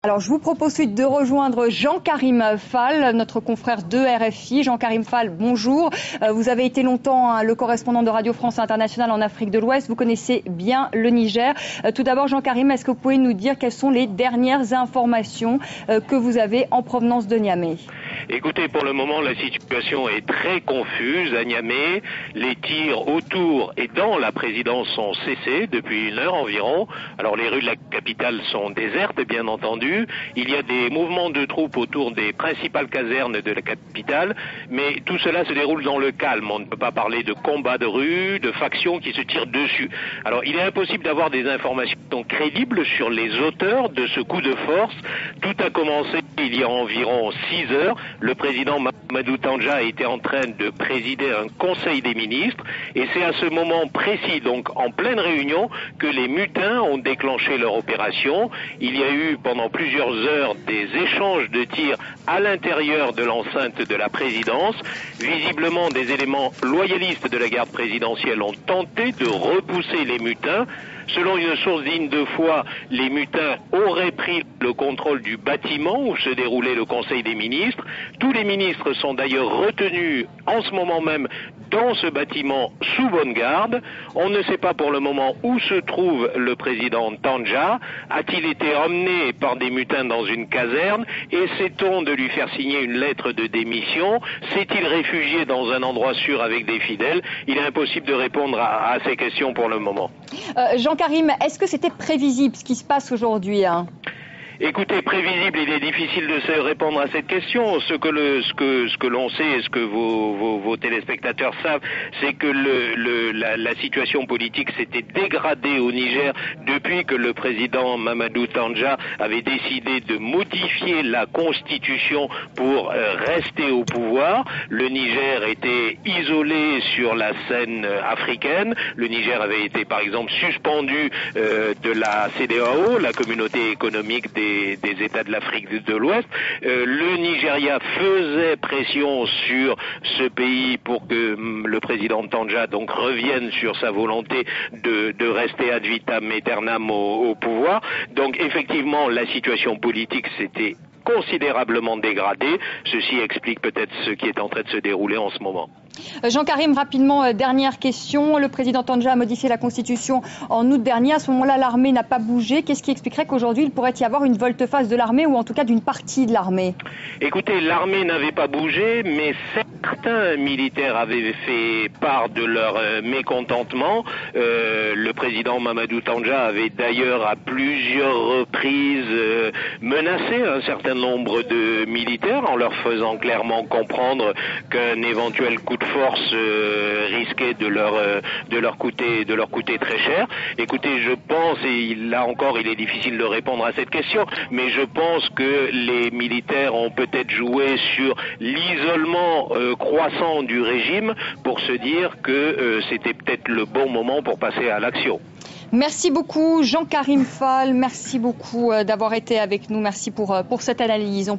Alors, je vous propose ensuite de rejoindre Jean-Karim Fall, notre confrère de RFI. Jean-Karim Fall, bonjour. Vous avez été longtemps le correspondant de Radio France Internationale en Afrique de l'Ouest. Vous connaissez bien le Niger. Tout d'abord, Jean-Karim, est-ce que vous pouvez nous dire quelles sont les dernières informations que vous avez en provenance de Niamey ? Écoutez, pour le moment, la situation est très confuse à Niamey. Les tirs autour et dans la présidence sont cessés depuis 1 heure environ. Alors, les rues de la capitale sont désertes, bien entendu. Il y a des mouvements de troupes autour des principales casernes de la capitale, mais tout cela se déroule dans le calme. On ne peut pas parler de combats de rue, de factions qui se tirent dessus. Alors, il est impossible d'avoir des informations crédibles sur les auteurs de ce coup de force. Tout a commencé il y a environ 6 heures. Le président Mamadou Tandja était en train de présider un conseil des ministres et c'est à ce moment précis, donc en pleine réunion, que les mutins ont déclenché leur opération. Il y a eu pendant plusieurs heures des échanges de tirs à l'intérieur de l'enceinte de la présidence. Visiblement, des éléments loyalistes de la garde présidentielle ont tenté de repousser les mutins. Selon une source digne de foi, les mutins auraient pris le contrôle du bâtiment où se déroulait le Conseil des ministres. Tous les ministres sont d'ailleurs retenus en ce moment même dans ce bâtiment sous bonne garde. On ne sait pas pour le moment où se trouve le président Tandja. A-t-il été emmené par des mutins dans une caserne? Essaie-t-on de lui faire signer une lettre de démission? S'est-il réfugié dans un endroit sûr avec des fidèles? Il est impossible de répondre à ces questions pour le moment. Jean-Karim, est-ce que c'était prévisible ce qui se passe aujourd'hui ? Écoutez, prévisible, il est difficile de se répondre à cette question. Ce que l'on sait et ce que vos téléspectateurs savent, c'est que la situation politique s'était dégradée au Niger depuis que le président Mamadou Tandja avait décidé de modifier la constitution pour rester au pouvoir. Le Niger était isolé sur la scène africaine. Le Niger avait été par exemple suspendu de la CEDEAO, la communauté économique des États de l'Afrique de l'Ouest. Le Nigeria faisait pression sur ce pays pour que le président Tandja donc revienne sur sa volonté de rester ad vitam aeternam au pouvoir. Donc effectivement, la situation politique s'était considérablement dégradée. Ceci explique peut-être ce qui est en train de se dérouler en ce moment. Jean-Karim, rapidement, dernière question. Le président Tandja a modifié la Constitution en août dernier. À ce moment-là, l'armée n'a pas bougé. Qu'est-ce qui expliquerait qu'aujourd'hui, il pourrait y avoir une volte-face de l'armée ou en tout cas d'une partie de l'armée? Écoutez, l'armée n'avait pas bougé, mais certains militaires avaient fait part de leur mécontentement. Le président Mamadou Tandja avait d'ailleurs à plusieurs reprises menacé un certain nombre de militaires en leur faisant clairement comprendre qu'un éventuel coup de force risquait de leur coûter très cher. Écoutez, je pense, et là encore il est difficile de répondre à cette question, mais je pense que les militaires ont peut-être joué sur l'isolement croissant du régime pour se dire que c'était peut-être le bon moment pour passer à l'action. Merci beaucoup Jean-Karim Fall, merci beaucoup d'avoir été avec nous, merci pour cette analyse.